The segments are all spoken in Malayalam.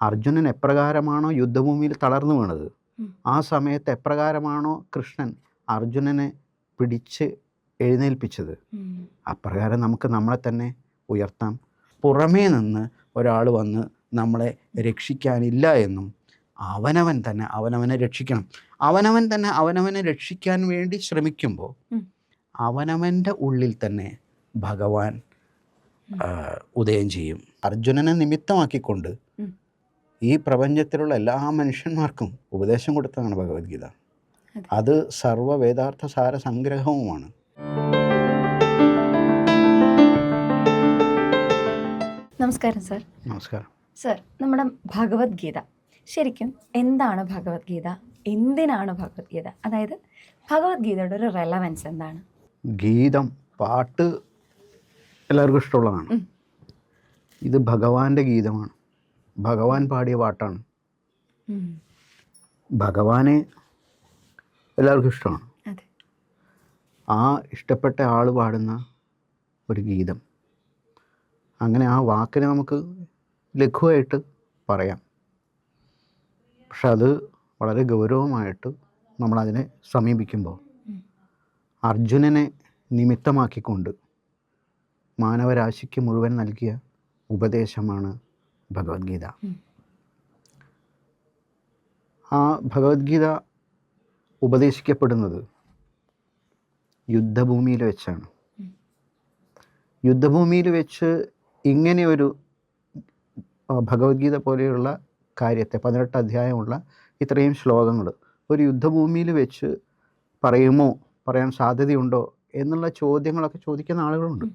അർജുനൻ എപ്രകാരമാണോ യുദ്ധഭൂമിയിൽ തളർന്നു വീണത്, ആ സമയത്ത് എപ്രകാരമാണോ കൃഷ്ണൻ അർജുനനെ പിടിച്ച് എഴുന്നേൽപ്പിച്ചത്, അപ്രകാരം നമുക്ക് നമ്മളെ തന്നെ ഉയർത്താം. പുറമേ നിന്ന് ഒരാൾ വന്ന് നമ്മളെ രക്ഷിക്കാനില്ല എന്നും അവനവൻ തന്നെ അവനവനെ രക്ഷിക്കണം. അവനവൻ തന്നെ അവനവനെ രക്ഷിക്കാൻ വേണ്ടി ശ്രമിക്കുമ്പോൾ അവനവൻ്റെ ഉള്ളിൽ തന്നെ ഭഗവാൻ ഉദയം ചെയ്യും. അർജുനനെ നിമിത്തമാക്കിക്കൊണ്ട് ഈ പ്രപഞ്ചത്തിലുള്ള എല്ലാ മനുഷ്യന്മാർക്കും ഉപദേശം കൊടുത്തതാണ് ഭഗവത്ഗീത. അത് സർവ്വ വേദാർത്ഥ സാര സംഗ്രഹവുമാണ്. നമസ്കാരം സർ. നമസ്കാരം സർ, നമ്മുടെ ഭഗവത്ഗീത ശരിക്കും എന്താണ്? ഭഗവത്ഗീത എന്തിനാണ് ഭഗവത്ഗീത? അതായത് ഭഗവത്ഗീതയുടെ ഒരു റെലവൻസ് എന്താണ്? ഗീതം, പാട്ട് എല്ലാവർക്കും ഇഷ്ടമുള്ളതാണ്. ഇത് ഭഗവാന്റെ ഗീതമാണ്, ഭഗവാൻ പാടിയ പാട്ടാണ്. ഭഗവാനെ എല്ലാവർക്കും ഇഷ്ടമാണ്. ആ ഇഷ്ടപ്പെട്ട ആൾ പാടുന്ന ഒരു ഗീതം. അങ്ങനെ ആ വാക്കിനെ നമുക്ക് ലഘുവായിട്ട് പറയാം, പക്ഷെ അത് വളരെ ഗൗരവമായിട്ട് നമ്മളതിനെ സമീപിക്കുമ്പോൾ അർജുനനെ നിമിത്തമാക്കിക്കൊണ്ട് മാനവരാശിക്ക് മുഴുവൻ നൽകിയ ഉപദേശമാണ് ഭഗവത്ഗീത. ആ ഭഗവത്ഗീത ഉപദേശിക്കപ്പെടുന്നത് യുദ്ധഭൂമിയിൽ വെച്ചാണ്. യുദ്ധഭൂമിയിൽ വെച്ച് ഇങ്ങനെയൊരു ഭഗവത്ഗീത പോലെയുള്ള കാര്യത്തെ, 18 അധ്യായമുള്ള ഇത്രയും ശ്ലോകങ്ങൾ ഒരു യുദ്ധഭൂമിയിൽ വെച്ച് പറയാൻ സാധ്യതയുണ്ടോ എന്നുള്ള ചോദ്യങ്ങളൊക്കെ ചോദിക്കുന്ന ആളുകളുണ്ട്.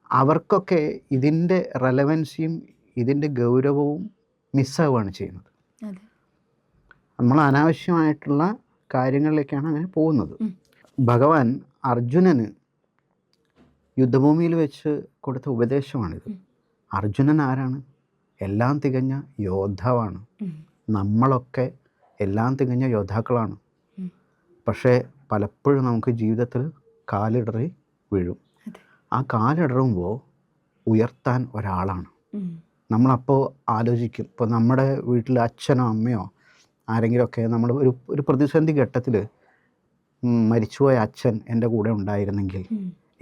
അവർക്കൊക്കെ ഇതിൻ്റെ റെലവൻസിയും ഇതിൻ്റെ ഗൗരവവും മിസ്സാവുകയാണ് ചെയ്യുന്നത്. നമ്മൾ അനാവശ്യമായിട്ടുള്ള കാര്യങ്ങളിലേക്കാണ് അങ്ങനെ പോകുന്നത്. ഭഗവാൻ അർജുനന് യുദ്ധഭൂമിയിൽ വെച്ച് കൊടുത്ത ഉപദേശമാണിത്. അർജുനൻ ആരാണ്? എല്ലാം തികഞ്ഞ യോദ്ധാവാണ്. നമ്മളൊക്കെ എല്ലാം തികഞ്ഞ യോദ്ധാക്കളാണ്. പക്ഷേ പലപ്പോഴും നമുക്ക് ജീവിതത്തിൽ കാലിടറി വീഴും. ആ കാലിടറുമ്പോൾ ഉയർത്താൻ ഒരാളാണ്. നമ്മളപ്പോൾ ആലോചിക്കും, ഇപ്പോൾ നമ്മുടെ വീട്ടിൽ അച്ഛനോ അമ്മയോ ആരെങ്കിലുമൊക്കെ നമ്മൾ ഒരു പ്രതിസന്ധി ഘട്ടത്തിൽ മരിച്ചുപോയ അച്ഛൻ എൻ്റെ കൂടെ ഉണ്ടായിരുന്നെങ്കിൽ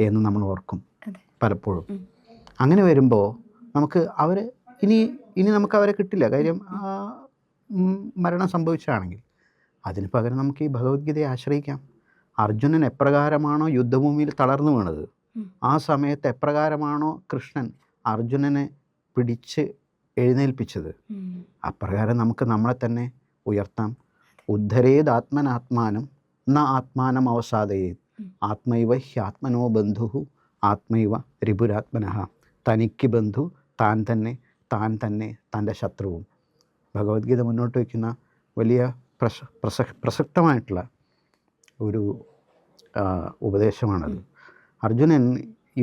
എന്ന് നമ്മൾ ഓർക്കും പലപ്പോഴും. അങ്ങനെ വരുമ്പോൾ നമുക്ക് ഇനി നമുക്ക് അവരെ കിട്ടില്ല. കാര്യം മരണം സംഭവിച്ചാണെങ്കിൽ അതിന് പകരം നമുക്ക് ഈ ഭഗവത്ഗീതയെ ആശ്രയിക്കാം. അർജുനൻ എപ്രകാരമാണോ യുദ്ധഭൂമിയിൽ തളർന്നു വീണത്, ആ സമയത്ത് എപ്രകാരമാണോ കൃഷ്ണൻ അർജുനനെ പിടിച്ച് എഴുന്നേൽപ്പിച്ചത്, അപ്രകാരം നമുക്ക് നമ്മളെ തന്നെ ഉയർത്താം. ഉദ്ധരേത് ആത്മനാത്മാനം ന ആത്മാനം അവസാദയേത് ആത്മൈവ ഹ്യാത്മനോ ബന്ധു ആത്മൈവ രിപുരാത്മനഃ. തനിക്ക് ബന്ധു താൻ തന്നെ തൻ്റെ ശത്രുവും. ഭഗവത്ഗീത മുന്നോട്ട് വയ്ക്കുന്ന വലിയ പ്രസക്തമായിട്ടുള്ള ഒരു ഉപദേശമാണത്. അർജുനൻ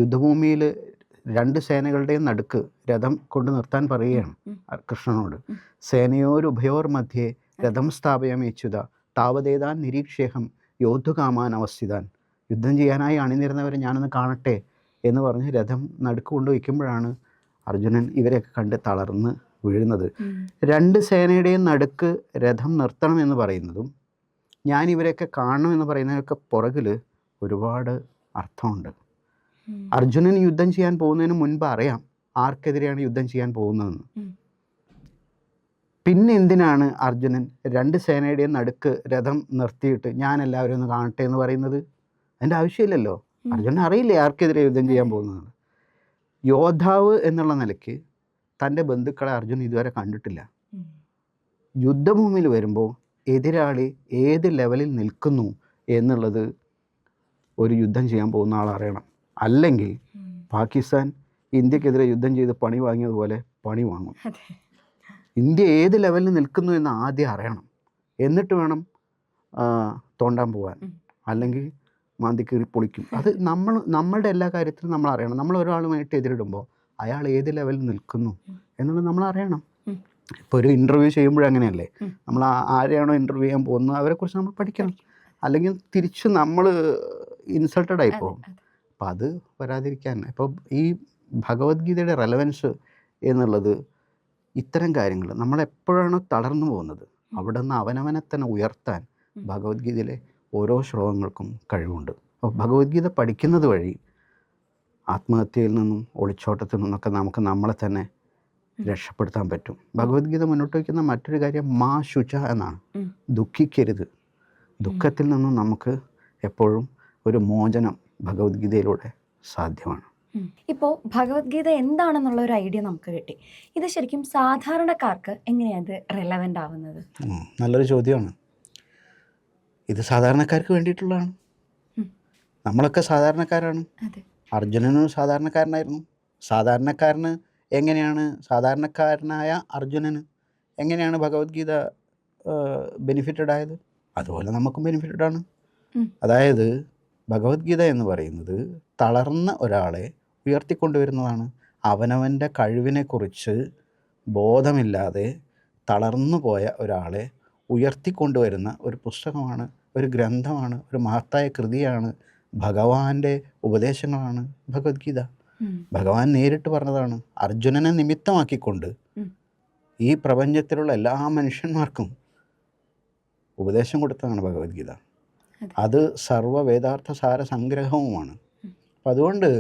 യുദ്ധഭൂമിയിൽ 2 സേനകളുടെയും നടുക്ക് രഥം കൊണ്ട് നിർത്താൻ പറയുകയാണ് കൃഷ്ണനോട്. സേനയോരുഭയോർ മധ്യേ രഥം സ്ഥാപയമേച്യുത താവതേതാൻ നിരീക്ഷേഹം യോദ്ധുകാമാൻ അവസ്ഥിതാൻ. യുദ്ധം ചെയ്യാനായി അണിനിരുന്നവരെ ഞാനൊന്ന് കാണട്ടെ എന്ന് പറഞ്ഞ് രഥം നടുക്ക് കൊണ്ട് വയ്ക്കുമ്പോഴാണ് അർജുനൻ ഇവരെയൊക്കെ കണ്ട് തളർന്ന് വീഴുന്നത്. 2 സേനയുടെയും നടുക്ക് രഥം നിർത്തണം എന്ന് പറയുന്നതും ഞാൻ ഇവരെയൊക്കെ കാണണം എന്ന് പറയുന്നതിനൊക്കെ പുറകിൽ ഒരുപാട് അർത്ഥമുണ്ട്. അർജുനൻ യുദ്ധം ചെയ്യാൻ പോകുന്നതിന് മുൻപ് അറിയാം ആർക്കെതിരെയാണ് യുദ്ധം ചെയ്യാൻ പോകുന്നതെന്ന്. പിന്നെ എന്തിനാണ് അർജുനൻ 2 സേനയുടെയും നടുക്ക് രഥം നിർത്തിയിട്ട് ഞാൻ എല്ലാവരും ഒന്ന് കാണട്ടെ എന്ന് പറയുന്നത്? അതിൻ്റെ ആവശ്യമില്ലല്ലോ. അർജുനൻ അറിയില്ലേ ആർക്കെതിരെ യുദ്ധം ചെയ്യാൻ പോകുന്നത്. യോദ്ധാവ് എന്നുള്ള നിലയ്ക്ക് തൻ്റെ ബന്ധുക്കളെ അർജുൻ ഇതുവരെ കണ്ടിട്ടില്ല. യുദ്ധഭൂമിയിൽ വരുമ്പോൾ എതിരാളി ഏത് ലെവലിൽ നിൽക്കുന്നു എന്നുള്ളത് ഒരു യുദ്ധം ചെയ്യാൻ പോകുന്ന ആൾ അറിയണം. അല്ലെങ്കിൽ പാകിസ്ഥാൻ ഇന്ത്യക്കെതിരെ യുദ്ധം ചെയ്ത് പണി വാങ്ങിയതുപോലെ പണി വാങ്ങും. ഇന്ത്യ ഏത് ലെവലിൽ നിൽക്കുന്നു എന്ന് ആദ്യം അറിയണം. എന്നിട്ട് വേണം തോണ്ടാൻ പോകാൻ, അല്ലെങ്കിൽ മാന്തി കീറി പൊളിക്കും. അത് നമ്മളുടെ എല്ലാ കാര്യത്തിലും നമ്മൾ അറിയണം. നമ്മൾ ഒരാളുമായിട്ട് എതിരിടുമ്പോൾ അയാൾ ഏത് ലെവലിൽ നിൽക്കുന്നു എന്നുള്ളത് നമ്മൾ അറിയണം. ഇപ്പോൾ ഒരു ഇൻ്റർവ്യൂ ചെയ്യുമ്പോഴങ്ങനെയല്ലേ, നമ്മൾ ആരെയാണോ ഇൻ്റർവ്യൂ ചെയ്യാൻ പോകുന്നത് അവരെക്കുറിച്ച് നമ്മൾ പഠിക്കണം. അല്ലെങ്കിൽ തിരിച്ച് നമ്മൾ ഇൻസൾട്ടഡ് ആയി പോകും. അപ്പം അത് വരാതിരിക്കാൻ ഇപ്പോൾ ഈ ഭഗവത്ഗീതയുടെ റെലവൻസ് എന്നുള്ളത് ഇത്തരം കാര്യങ്ങൾ നമ്മളെപ്പോഴാണോ തളർന്നു പോകുന്നത് അവിടെ നിന്ന് അവനവനെ തന്നെ ഉയർത്താൻ ഭഗവത്ഗീതയിലെ ഓരോ ശ്ലോകങ്ങൾക്കും കഴിവുണ്ട്. അപ്പോൾ ഭഗവത്ഗീത പഠിക്കുന്നത് വഴി ആത്മഹത്യയിൽ നിന്നും ഒളിച്ചോട്ടത്തിൽ നിന്നൊക്കെ നമുക്ക് നമ്മളെ തന്നെ രക്ഷപ്പെടുത്താൻ പറ്റും. ഭഗവത്ഗീത മുന്നോട്ട് വയ്ക്കുന്ന മറ്റൊരു കാര്യം മാ ശുച എന്നാണ്. ദുഃഖിക്കരുത്. ദുഃഖത്തിൽ നിന്നും നമുക്ക് എപ്പോഴും ഒരു മോചനം ഭഗവത്ഗീതയിലൂടെ സാധ്യമാണ്. ഇപ്പോൾ ഭഗവത്ഗീത എന്താണെന്നുള്ള ഒരു ഐഡിയ നമുക്ക് കിട്ടി. ഇത് ശരിക്കും സാധാരണക്കാർക്ക് എങ്ങനെയാണ് ഇത് റെലവൻ്റ് ആവുന്നത്? നല്ലൊരു ചോദ്യമാണ്. ഇത് സാധാരണക്കാർക്ക് വേണ്ടിയിട്ടുള്ളതാണ്. നമ്മളൊക്കെ സാധാരണക്കാരാണ്. അർജുനനും സാധാരണക്കാരനായിരുന്നു. സാധാരണക്കാരന് എങ്ങനെയാണ്, സാധാരണക്കാരനായ അർജുനന് എങ്ങനെയാണ് ഭഗവത്ഗീത ബെനിഫിറ്റഡ് ആയത്? അതുപോലെ നമുക്കും ബെനിഫിറ്റഡ് ആണ്. അതായത് ഭഗവത്ഗീത എന്ന് പറയുന്നത് തളർന്ന ഒരാളെ ഉയർത്തിക്കൊണ്ടുവരുന്നതാണ്. അവനവൻ്റെ കഴിവിനെക്കുറിച്ച് ബോധമില്ലാതെ തളർന്നു പോയ ഒരാളെ ഉയർത്തിക്കൊണ്ടുവരുന്ന ഒരു പുസ്തകമാണ്, ഒരു ഗ്രന്ഥമാണ്, ഒരു മഹത്തായ കൃതിയാണ്. ഭഗവാന്റെ ഉപദേശങ്ങളാണ് ഭഗവത്ഗീത. ഭഗവാൻ നേരിട്ട് പറഞ്ഞതാണ്. അർജുനനെ നിമിത്തമാക്കിക്കൊണ്ട് ഈ പ്രപഞ്ചത്തിലുള്ള എല്ലാ മനുഷ്യന്മാർക്കും ഉപദേശം കൊടുത്തതാണ് ഭഗവത്ഗീത. അത് സർവ്വ വേദാർത്ഥ സാര സംഗ്രഹവുമാണ്. അപ്പം അതുകൊണ്ട്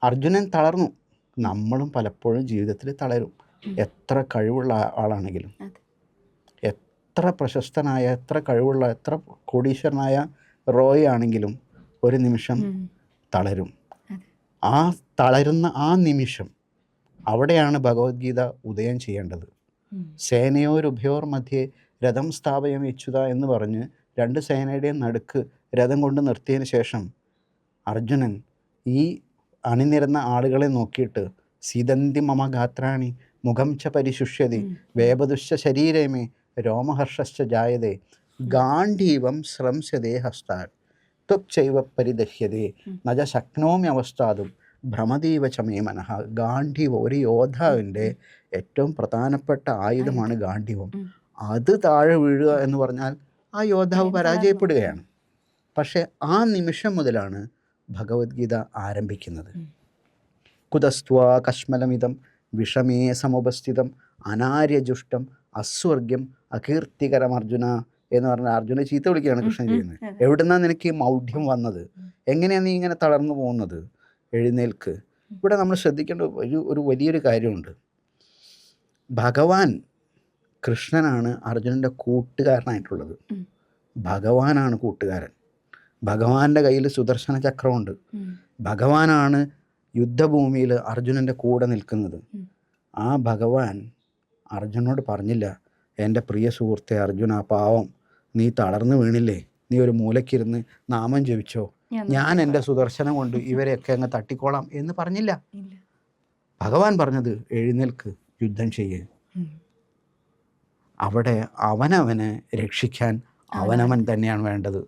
അർജുനൻ തളർന്നു. നമ്മളും പലപ്പോഴും ജീവിതത്തിൽ തളരും. എത്ര കഴിവുള്ള ആളാണെങ്കിലും, എത്ര പ്രശസ്തനായ, എത്ര കഴിവുള്ള, എത്ര കോടീശ്വരനായ റോയ് ആണെങ്കിലും ഒരു നിമിഷം തളരും. ആ തളരുന്ന ആ നിമിഷം അവിടെയാണ് ഭഗവത്ഗീത ഉദയം ചെയ്യേണ്ടത്. സേനയോരുഭയോർ മധ്യേ രഥം സ്ഥാപയം യച്യുത എന്ന് പറഞ്ഞ് രണ്ട് സേനയുടെയും നടുക്ക് രഥം കൊണ്ട് നിർത്തിയതിന് ശേഷം അർജുനൻ ഈ അണിനിരന്ന ആളുകളെ നോക്കിയിട്ട് സീതന്തി മമ ഗാത്രാണി മുഖം ച പരിശുഷ്യതി വേപതുശ്ച ശരീരമേ രോമഹർഷശ്ച ജായതേ ഗാണ്ഡീവം ശ്രംസ്യതേ ഹസ്താൻ ത്വക്ചൈവ പരിദഹ്യതേ നജ ശക്നോമ്യവസ്ഥാതും ഭ്രമതീവ ചമേ മനഃ. ഗാണ്ഡീവം, ഒരു യോദ്ധാവിൻ്റെ ഏറ്റവും പ്രധാനപ്പെട്ട ആയുധമാണ് ഗാണ്ഡീവം. അത് താഴെ വീഴുക എന്ന് പറഞ്ഞാൽ ആ യോദ്ധാവ് പരാജയപ്പെടുകയാണ്. പക്ഷേ ആ നിമിഷം മുതലാണ് ഭഗവത്ഗീത ആരംഭിക്കുന്നത്. കുതസ്ത്വാ കശ്മലമിതം വിഷമേ സമുപസ്ഥിതം അനാര്യജുഷ്ടം അസ്വർഗ്യം അകീർത്തികരം അർജുന എന്ന് പറഞ്ഞാൽ അർജുനെ ചീത്ത വിളിക്കുകയാണ് കൃഷ്ണൻ ചെയ്യുന്നത്. എവിടുന്നാണ് നിനക്ക് ഈ മൗഢ്യം വന്നത്? എങ്ങനെയാണ് നീ ഇങ്ങനെ തളർന്നു പോകുന്നത്? എഴുന്നേൽക്ക്. ഇവിടെ നമ്മൾ ശ്രദ്ധിക്കേണ്ട ഒരു വലിയൊരു കാര്യമുണ്ട്. ഭഗവാൻ കൃഷ്ണനാണ് അർജുനൻ്റെ കൂട്ടുകാരനായിട്ടുള്ളത്. ഭഗവാനാണ് കൂട്ടുകാരൻ. ഭഗവാന്റെ കയ്യിൽ സുദർശന ചക്രമുണ്ട്. ഭഗവാനാണ് യുദ്ധഭൂമിയിൽ അർജുനൻ്റെ കൂടെ നിൽക്കുന്നത്. ആ ഭഗവാൻ അർജുനോട് പറഞ്ഞില്ല, എൻ്റെ പ്രിയ സുഹൃത്തെ അർജുന, പാവം നീ തളർന്നു വീണില്ലേ, നീ ഒരു മൂലക്കിരുന്ന് നാമം ജപിച്ചോ, ഞാൻ എൻ്റെ സുദർശനം കൊണ്ട് ഇവരെയൊക്കെ അങ്ങ് തട്ടിക്കോളാം എന്ന് പറഞ്ഞില്ല. ഭഗവാൻ പറഞ്ഞത് എഴുന്നേൽക്ക്, യുദ്ധം ചെയ്യേ. അവിടെ അവനവനെ രക്ഷിക്കാൻ അവനവൻ തന്നെയാണ് വേണ്ടത്.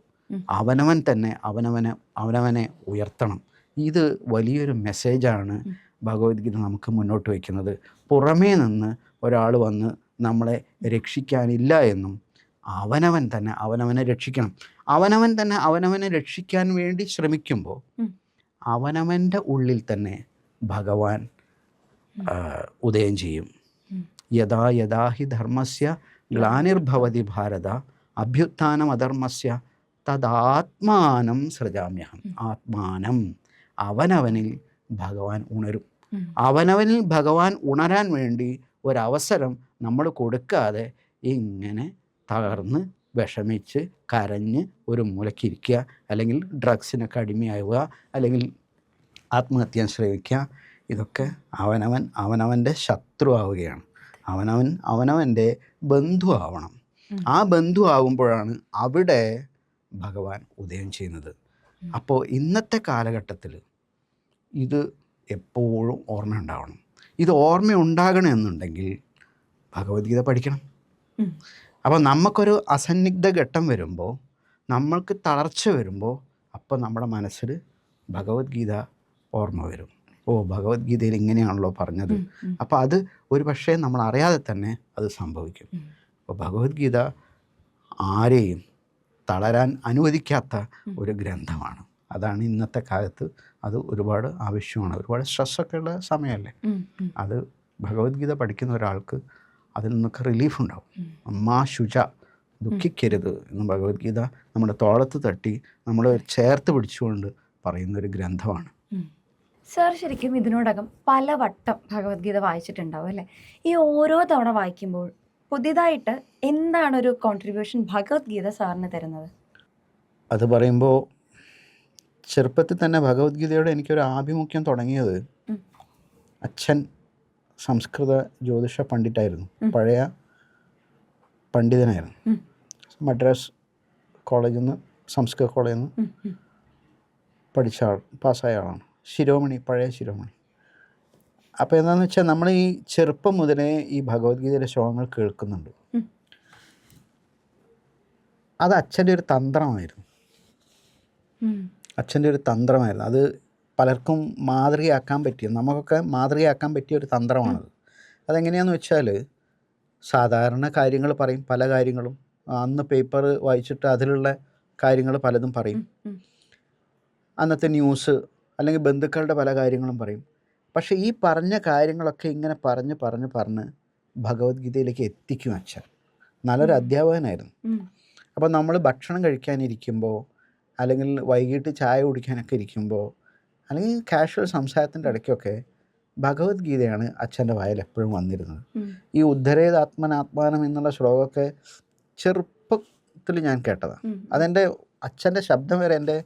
അവനവൻ തന്നെ അവനവനെ ഉയർത്തണം. ഇത് വലിയൊരു മെസ്സേജാണ് ഭഗവത്ഗീത നമുക്ക് മുന്നോട്ട് വയ്ക്കുന്നത്. പുറമേ നിന്ന് ഒരാൾ വന്ന് നമ്മളെ രക്ഷിക്കാനില്ല എന്നും അവനവൻ തന്നെ അവനവനെ രക്ഷിക്കണം. അവനവൻ തന്നെ അവനവനെ രക്ഷിക്കാൻ വേണ്ടി ശ്രമിക്കുമ്പോൾ അവനവൻ്റെ ഉള്ളിൽ തന്നെ ഭഗവാൻ ഉദയം ചെയ്യും. യഥാ യഥാ ഹി ധർമ്മസ്യ ഗ്ലാനിർഭവതി ഭാരത അഭ്യുത്ഥാനം അധർമ്മസ്യ തദാത്മാനം സൃജാമ്യഹം. ആത്മാനം, അവനവനിൽ ഭഗവാൻ ഉണരും. അവനവനിൽ ഭഗവാൻ ഉണരാൻ വേണ്ടി ഒരവസരം നമ്മൾ കൊടുക്കാതെ ഇങ്ങനെ തകർന്ന് വിഷമിച്ച് കരഞ്ഞ് ഒരു മൂലക്കിരിക്കുക, അല്ലെങ്കിൽ ഡ്രഗ്സിനൊക്കെ അടിമയാവുക, അല്ലെങ്കിൽ ആത്മഹത്യ ശ്രമിക്കുക, ഇതൊക്കെ അവനവൻ്റെ ശത്രു ആവുകയാണ്. അവനവൻ്റെ ബന്ധു ആവണം. ആ ബന്ധു ആവുമ്പോഴാണ് അവിടെ ഭഗവാൻ ഉദയം ചെയ്യുന്നത്. അപ്പോൾ ഇന്നത്തെ കാലഘട്ടത്തിൽ ഇത് എപ്പോഴും ഓർമ്മ ഉണ്ടാവണം. ഇത് ഓർമ്മ ഉണ്ടാകണമെന്നുണ്ടെങ്കിൽ ഭഗവത്ഗീത പഠിക്കണം. അപ്പോൾ നമുക്കൊരു അസന്നിഗ്ധ ഘട്ടം വരുമ്പോൾ, നമ്മൾക്ക് തളർച്ച വരുമ്പോൾ, അപ്പോൾ നമ്മുടെ മനസ്സിൽ ഭഗവത്ഗീത ഓർമ്മ വരും. ഓ, ഭഗവത്ഗീതയിൽ ഇങ്ങനെയാണല്ലോ പറഞ്ഞത്. അപ്പോൾ അത് ഒരു പക്ഷേ നമ്മൾ അറിയാതെ തന്നെ അത് സംഭവിക്കും. അപ്പോൾ ഭഗവത്ഗീത ആരെയും തളരാൻ അനുവദിക്കാത്ത ഒരു ഗ്രന്ഥമാണ്. അതാണ് ഇന്നത്തെ കാലത്ത് അത് ഒരുപാട് ആവശ്യമാണ്. ഒരുപാട് സ്ട്രെസ്സൊക്കെ ഉള്ള സമയമല്ലേ, അത് ഭഗവത്ഗീത പഠിക്കുന്ന ഒരാൾക്ക് അതിൽ നിന്നൊക്കെ റിലീഫ് ഉണ്ടാവും. മാ ശുച, ദുഃഖിക്കരുത് എന്ന് ഭഗവത്ഗീത നമ്മുടെ തോളത്ത് തട്ടി നമ്മളെ ചേർത്ത് പിടിച്ചുകൊണ്ട് പറയുന്നൊരു ഗ്രന്ഥമാണ്. സാർ ശരിക്കും ഇതിനോടകം പലവട്ടം ഭഗവത്ഗീത വായിച്ചിട്ടുണ്ടാവും അല്ലേ? ഈ ഓരോ തവണ വായിക്കുമ്പോൾ പുതിയതായിട്ട് എന്താണൊരു കോൺട്രിബ്യൂഷൻ ഭഗവത്ഗീത സാറിന് തരുന്നത്? അത് പറയുമ്പോൾ ചെറുപ്പത്തിൽ തന്നെ ഭഗവത്ഗീതയോട് എനിക്കൊരു ആഭിമുഖ്യം തുടങ്ങിയത് അച്ഛൻ സംസ്കൃത ജ്യോതിഷ പണ്ഡിറ്റായിരുന്നു, പഴയ പണ്ഡിതനായിരുന്നു. മദ്രാസ് കോളേജിൽ നിന്ന്, സംസ്കൃത കോളേജിൽ നിന്ന് പഠിച്ച പാസ്സായ ആളാണ്. ശിരോമണി, പഴയ ശിരോമണി. അപ്പോൾ എന്താണെന്ന് വെച്ചാൽ നമ്മൾ ഈ ചെറുപ്പം മുതലേ ഈ ഭഗവത്ഗീതയിലെ ശ്ലോകങ്ങൾ കേൾക്കുന്നുണ്ട്. അത് അച്ഛൻ്റെ ഒരു തന്ത്രമായിരുന്നു. അച്ഛൻ്റെ ഒരു തന്ത്രമായിരുന്നു. അത് പലർക്കും മാതൃകയാക്കാൻ പറ്റിയ, നമുക്കൊക്കെ മാതൃകയാക്കാൻ പറ്റിയ ഒരു തന്ത്രമാണത്. അതെങ്ങനെയാണെന്ന് വെച്ചാൽ സാധാരണ കാര്യങ്ങൾ പറയും, പല കാര്യങ്ങളും അന്ന് പേപ്പർ വായിച്ചിട്ട് അതിലുള്ള കാര്യങ്ങൾ പലതും പറയും. അന്നത്തെ ന്യൂസ് അല്ലെങ്കിൽ ബന്ധുക്കളുടെ പല കാര്യങ്ങളും പറയും. പക്ഷേ ഈ പറഞ്ഞ കാര്യങ്ങളൊക്കെ ഇങ്ങനെ പറഞ്ഞ് ഭഗവത്ഗീതയിലേക്ക് എത്തിക്കും അച്ഛൻ. നല്ലൊരു അധ്യാപകനായിരുന്നു. അപ്പോൾ നമ്മൾ ഭക്ഷണം കഴിക്കാനിരിക്കുമ്പോൾ, അല്ലെങ്കിൽ വൈകിട്ട് ചായ കുടിക്കാനൊക്കെ ഇരിക്കുമ്പോൾ, അല്ലെങ്കിൽ കാഷ്വൽ സംസാരത്തിൻ്റെ ഇടയ്ക്കൊക്കെ ഭഗവത്ഗീതയാണ് അച്ഛൻ്റെ വായിൽ എപ്പോഴും വന്നിരുന്നത്. ഈ ഉദ്ധരേത് ആത്മനാത്മാനം എന്നുള്ള ശ്ലോകമൊക്കെ ചെറുപ്പത്തിൽ ഞാൻ കേട്ടതാണ്. അതെൻ്റെ അച്ഛൻ്റെ ശബ്ദം വരെ എൻ്റെ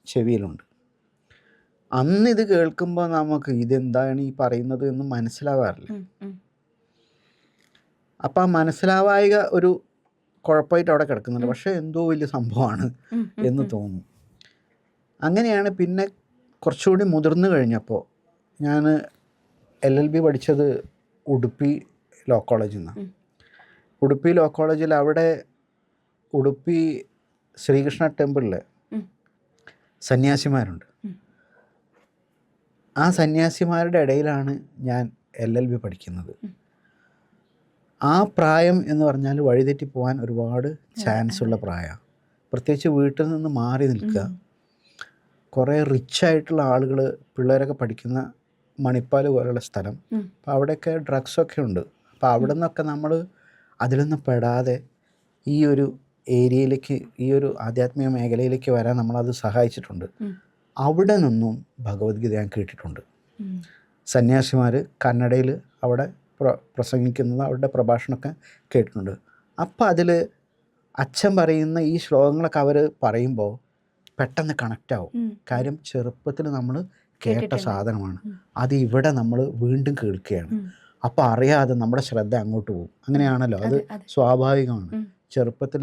ചെവിയിലുണ്ട്. അന്നിത് കേൾക്കുമ്പോൾ നമുക്ക് ഇതെന്താണ് ഈ പറയുന്നത് എന്ന് മനസ്സിലാവാറില്ല. അപ്പം ആ മനസ്സിലാവായ ഒരു കുഴപ്പമായിട്ട് അവിടെ കിടക്കുന്നുണ്ട്. പക്ഷേ എന്തോ വലിയ സംഭവമാണ് എന്ന് തോന്നും. അങ്ങനെയാണ് പിന്നെ കുറച്ചുകൂടി മുതിർന്നു കഴിഞ്ഞപ്പോൾ, ഞാൻ LLB പഠിച്ചത് ഉടുപ്പി ലോ കോളേജിൽ നിന്നാണ്. ഉടുപ്പി ലോ കോളേജിൽ അവിടെ ഉടുപ്പി ശ്രീകൃഷ്ണ ടെമ്പിളിൽ സന്യാസിമാരുണ്ട്. ആ സന്യാസിമാരുടെ ഇടയിലാണ് ഞാൻ LLB പഠിക്കുന്നത്. ആ പ്രായം എന്ന് പറഞ്ഞാൽ വഴിതെറ്റി പോകാൻ ഒരുപാട് ചാൻസ് ഉള്ള പ്രായമാണ്. പ്രത്യേകിച്ച് വീട്ടിൽ നിന്ന് മാറി നിൽക്കുക. കുറേ റിച്ചായിട്ടുള്ള ആളുകൾ, പിള്ളേരൊക്കെ പഠിക്കുന്ന മണിപ്പാൽ പോലുള്ള സ്ഥലം. അപ്പോൾ അവിടെയൊക്കെ ഡ്രഗ്സൊക്കെ ഉണ്ട്. അപ്പോൾ അവിടെ നിന്നൊക്കെ നമ്മൾ അതിലൊന്നും പെടാതെ ഈ ഒരു ഏരിയയിലേക്ക്, ഈ ഒരു ആധ്യാത്മിക മേഖലയിലേക്ക് വരാൻ നമ്മളത് സഹായിച്ചിട്ടുണ്ട്. അവിടെ നിന്നും ഭഗവത്ഗീത ഞാൻ കേട്ടിട്ടുണ്ട്. സന്യാസിമാർ കന്നഡയിൽ അവിടെ പ്രസംഗിക്കുന്നത്, അവരുടെ പ്രഭാഷണമൊക്കെ കേട്ടിട്ടുണ്ട്. അപ്പോൾ അതിൽ അച്ഛൻ പറയുന്ന ഈ ശ്ലോകങ്ങളൊക്കെ അവർ പറയുമ്പോൾ പെട്ടെന്ന് കണക്റ്റാവും. കാര്യം ചെറുപ്പത്തിൽ നമ്മൾ കേട്ട സാധനമാണ്. അത് ഇവിടെ നമ്മൾ വീണ്ടും കേൾക്കുകയാണ്. അപ്പോൾ അറിയാതെ നമ്മുടെ ശ്രദ്ധ അങ്ങോട്ട് പോകും. അങ്ങനെയാണല്ലോ, അത് സ്വാഭാവികമാണ്. ചെറുപ്പത്തിൽ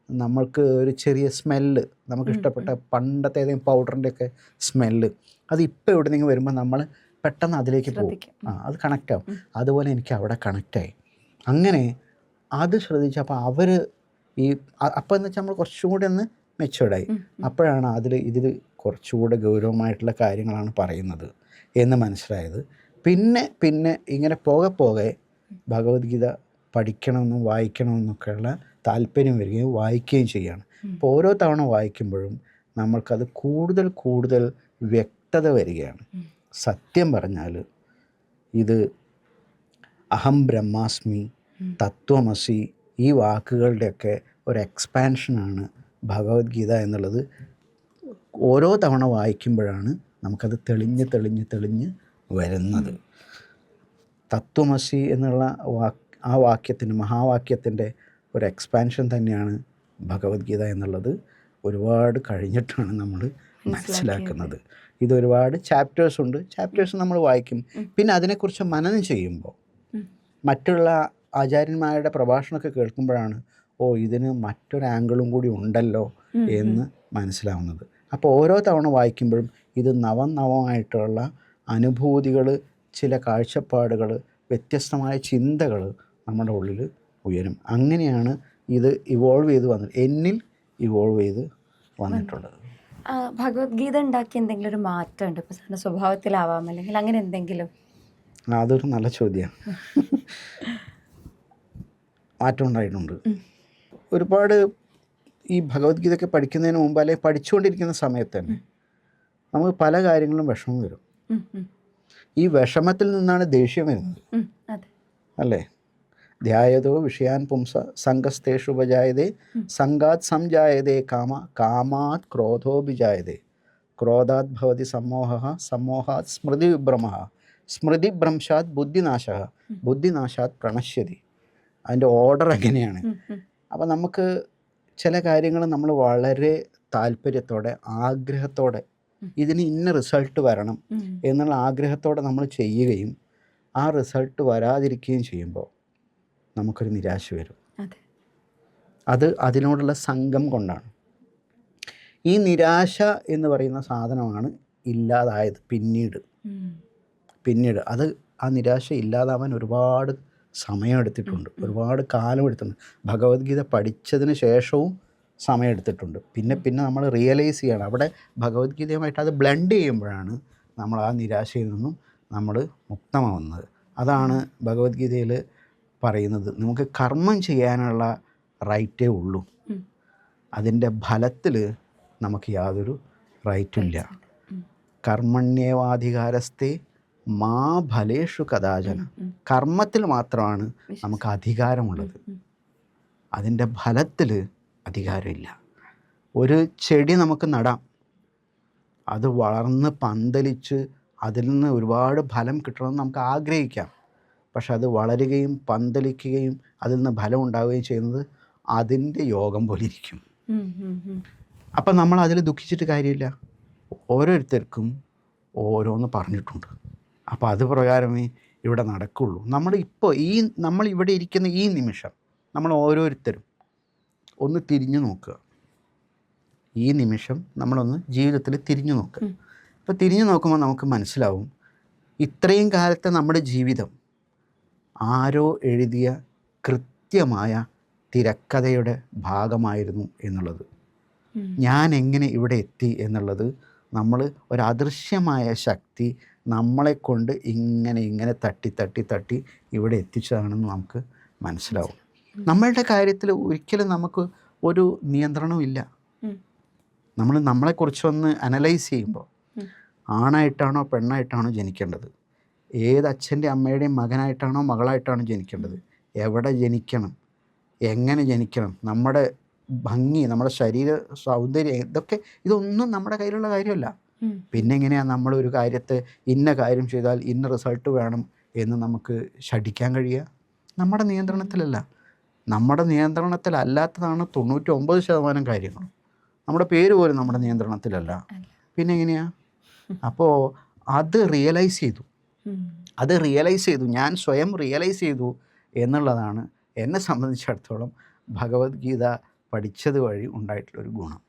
നമ്മൾക്ക് ഒരു ചെറിയ സ്മെല്ല്, നമുക്ക് ഇഷ്ടപ്പെട്ട പണ്ടത്തെ ഏതെങ്കിലും പൗഡറിൻ്റെയൊക്കെ സ്മെല്ല്, അത് ഇപ്പോൾ എവിടെയെങ്കിലും വരുമ്പോൾ നമ്മൾ പെട്ടെന്ന് അതിലേക്ക് പോകും. അത് കണക്റ്റാവും. അതുപോലെ എനിക്ക് അവിടെ കണക്റ്റായി. അങ്ങനെ അത് ശ്രദ്ധിച്ചപ്പോൾ അവർ ഈ അപ്പോൾ എന്ന് വെച്ചാൽ നമ്മൾ കുറച്ചും കൂടി ഒന്ന് മെച്ചുവേർഡായി. അപ്പോഴാണ് ഇതിൽ കുറച്ചുകൂടെ ഗൗരവമായിട്ടുള്ള കാര്യങ്ങളാണ് പറയുന്നത് എന്ന് മനസ്സിലായത്. പിന്നെ ഇങ്ങനെ പോകെ ഭഗവത്ഗീത പഠിക്കണമെന്നും വായിക്കണമെന്നൊക്കെയുള്ള താല്പര്യം വരികയും വായിക്കുകയും ചെയ്യുകയാണ്. അപ്പോൾ ഓരോ തവണ വായിക്കുമ്പോഴും നമ്മൾക്കത് കൂടുതൽ വ്യക്തത വരികയാണ്. സത്യം പറഞ്ഞാൽ ഇത് അഹം ബ്രഹ്മാസ്മി, തത്വമസി, ഈ വാക്കുകളുടെയൊക്കെ ഒരു എക്സ്പാൻഷനാണ് ഭഗവത്ഗീത എന്നുള്ളത്. ഓരോ തവണ വായിക്കുമ്പോഴാണ് നമുക്കത് തെളിഞ്ഞ് വരുന്നത്. തത്വമസി എന്നുള്ള ആ വാക്യത്തിൻ്റെ, മഹാവാക്യത്തിൻ്റെ ഒരു എക്സ്പാൻഷൻ തന്നെയാണ് ഭഗവത്ഗീത എന്നുള്ളത്. ഒരുപാട് കഴിഞ്ഞിട്ടാണ് നമ്മൾ മനസ്സിലാക്കുന്നത്. ഇതൊരുപാട് ചാപ്റ്റേഴ്സ് ഉണ്ട്. ചാപ്റ്റേഴ്സ് നമ്മൾ വായിക്കും. പിന്നെ അതിനെക്കുറിച്ച് മനനം ചെയ്യുമ്പോൾ, മറ്റുള്ള ആചാര്യന്മാരുടെ പ്രഭാഷണമൊക്കെ കേൾക്കുമ്പോഴാണ് ഇതിന് മറ്റൊരു ആംഗിളും കൂടി ഉണ്ടല്ലോ എന്ന് മനസ്സിലാവുന്നത്. അപ്പോൾ ഓരോ തവണ വായിക്കുമ്പോഴും ഇത് നവമായിട്ടുള്ള അനുഭൂതികൾ, ചില കാഴ്ചപ്പാടുകൾ, വ്യത്യസ്തമായ ചിന്തകൾ നമ്മുടെ ഉള്ളിൽ ഉയരും. അങ്ങനെയാണ് ഇത് ഇവോൾവ് ചെയ്ത് എന്നിൽ ഇവോൾവ് ചെയ്ത് വന്നിട്ടുള്ളത്. ഭഗവത്ഗീത ഉണ്ടാക്കി എന്തെങ്കിലും ഒരു മാറ്റമുണ്ട് ഇപ്പോൾ സാറിൻ്റെ സ്വഭാവത്തിലാവാം, അല്ലെങ്കിൽ അങ്ങനെ എന്തെങ്കിലും? അതൊരു നല്ല ചോദ്യമാണ്. മാറ്റം ഉണ്ടായിട്ടുണ്ട്. ഒരുപാട് ഈ ഭഗവത്ഗീതയൊക്കെ പഠിക്കുന്നതിന് മുമ്പ്, അല്ലെങ്കിൽ പഠിച്ചുകൊണ്ടിരിക്കുന്ന സമയത്ത് തന്നെ നമുക്ക് പല കാര്യങ്ങളും വിഷമം വരും. ഈ വിഷമത്തിൽ നിന്നാണ് ദേഷ്യം വരുന്നത്, അതെ. അല്ലേ? ധ്യായതോ വിഷയാൻ പുംസ സംഗസ്തേഷു ഉപജായതേ സംഗാത് സംജായതേ കാമ കാമാത് ക്രോധോഭിജായതേ ക്രോധാത് ഭവതി സമ്മോഹ സമ്മോഹാത് സ്മൃതിവിഭ്രമഃ സ്മൃതിഭ്രംശാത് ബുദ്ധിനാശഃ ബുദ്ധിനാശാത് പ്രണശ്യതി. അതിൻ്റെ ഓർഡർ എങ്ങനെയാണ്? അപ്പോൾ നമുക്ക് ചില കാര്യങ്ങൾ നമ്മൾ വളരെ താല്പര്യത്തോടെ ആഗ്രഹത്തോടെ ഇതിന് ഇന്ന റിസൾട്ട് വരണം എന്നുള്ള ആഗ്രഹത്തോടെ നമ്മൾ ചെയ്യുകയും ആ റിസൾട്ട് വരാതിരിക്കുകയും ചെയ്യുമ്പോൾ നമുക്കൊരു നിരാശ വരും. അത് അതിനോടുള്ള സംഘം കൊണ്ടാണ്. ഈ നിരാശ എന്ന് പറയുന്ന സാധനമാണ് ഇല്ലാതായത് പിന്നീട് അത് ആ നിരാശ ഇല്ലാതാവാൻ ഒരുപാട് സമയമെടുത്തിട്ടുണ്ട്, ഒരുപാട് കാലം എടുത്തിട്ടുണ്ട്. ഭഗവത്ഗീത പഠിച്ചതിന് ശേഷവും സമയമെടുത്തിട്ടുണ്ട്. പിന്നെ നമ്മൾ റിയലൈസ് ചെയ്യണം. അവിടെ ഭഗവത്ഗീതയുമായിട്ട് അത് ബ്ലെൻഡ് ചെയ്യുമ്പോഴാണ് നമ്മൾ ആ നിരാശയിൽ നിന്നും നമ്മൾ മുക്തമാവുന്നത്. അതാണ് ഭഗവത്ഗീതയിൽ പറയുന്നത്. നമുക്ക് കർമ്മം ചെയ്യാനുള്ള റൈറ്റേ ഉള്ളൂ, അതിൻ്റെ ഫലത്തിൽ നമുക്ക് യാതൊരു റൈറ്റുമില്ല. കർമ്മണ്യേവാധികാരസ്ഥേ മാ ഫലേഷു കഥാചന. കർമ്മത്തിൽ മാത്രമാണ് നമുക്ക് അധികാരമുള്ളത്, അതിൻ്റെ ഫലത്തിൽ അധികാരമില്ല. ഒരു ചെടി നമുക്ക് നടാം, അത് വളർന്ന് പന്തലിച്ച് അതിൽ നിന്ന് ഒരുപാട് ഫലം കിട്ടണമെന്ന് നമുക്ക് ആഗ്രഹിക്കാം. പക്ഷെ അത് വളരുകയും പന്തലിക്കുകയും അതിൽ നിന്ന് ഫലം ഉണ്ടാവുകയും ചെയ്യുന്നത് അതിൻ്റെ യോഗം പോലെ ഇരിക്കും. അപ്പം നമ്മൾ അതിൽ ദുഃഖിച്ചിട്ട് കാര്യമില്ല. ഓരോരുത്തർക്കും ഓരോന്ന് പറഞ്ഞിട്ടുണ്ട്. അപ്പോൾ അത് പ്രകാരമേ ഇവിടെ നടക്കുള്ളൂ. നമ്മൾ ഇവിടെ ഇരിക്കുന്ന ഈ നിമിഷം നമ്മൾ ഓരോരുത്തരും ഒന്ന് തിരിഞ്ഞു നോക്കുക. ഈ നിമിഷം നമ്മളൊന്ന് ജീവിതത്തിൽ തിരിഞ്ഞു നോക്കുക. അപ്പോൾ തിരിഞ്ഞു നോക്കുമ്പോൾ നമുക്ക് മനസ്സിലാവും ഇത്രയും കാലത്തെ നമ്മുടെ ജീവിതം ആരോ എഴുതിയ കൃത്യമായ തിരക്കഥയുടെ ഭാഗമായിരുന്നു എന്നുള്ളത്. ഞാൻ എങ്ങനെ ഇവിടെ എത്തി എന്നുള്ളത് നമ്മൾ ഒരു അദൃശ്യമായ ശക്തി നമ്മളെ കൊണ്ട് ഇങ്ങനെ തട്ടി ഇവിടെ എത്തിച്ചതാണെന്ന് നമുക്ക് മനസ്സിലാവും. നമ്മളുടെ കാര്യത്തിൽ ഒരിക്കലും നമുക്ക് ഒരു നിയന്ത്രണവും ഇല്ല. നമ്മളെക്കുറിച്ചൊന്ന് അനലൈസ് ചെയ്യുമ്പോൾ ആണായിട്ടാണോ പെണ്ണായിട്ടാണോ ജനിക്കേണ്ടത്, ഏത് അച്ഛൻ്റെ അമ്മയുടെയും മകനായിട്ടാണോ മകളായിട്ടാണോ ജനിക്കേണ്ടത്, എവിടെ ജനിക്കണം, എങ്ങനെ ജനിക്കണം, നമ്മുടെ ഭംഗി, നമ്മുടെ ശരീര സൗന്ദര്യം, ഇതൊന്നും നമ്മുടെ കയ്യിലുള്ള കാര്യമല്ല. പിന്നെ എങ്ങനെയാണ് നമ്മളൊരു കാര്യത്തെ ഇന്ന കാര്യം ചെയ്താൽ ഇന്ന റിസൾട്ട് വേണം എന്ന് നമുക്ക് ശഠിക്കാൻ കഴിയുക? നമ്മുടെ നിയന്ത്രണത്തിലല്ല. നമ്മുടെ നിയന്ത്രണത്തിലല്ലാത്തതാണ് 99% കാര്യങ്ങളും. നമ്മുടെ പേര് പോലും നമ്മുടെ നിയന്ത്രണത്തിലല്ല. പിന്നെ എങ്ങനെയാണ്? അപ്പോൾ അത് റിയലൈസ് ചെയ്തു, ഞാൻ സ്വയം റിയലൈസ് ചെയ്തു എന്നുള്ളതാണ് എന്നെ സംബന്ധിച്ചിടത്തോളം ഭഗവത്ഗീത പഠിച്ചത് വഴി ഉണ്ടായിട്ടുള്ളൊരു ഗുണം.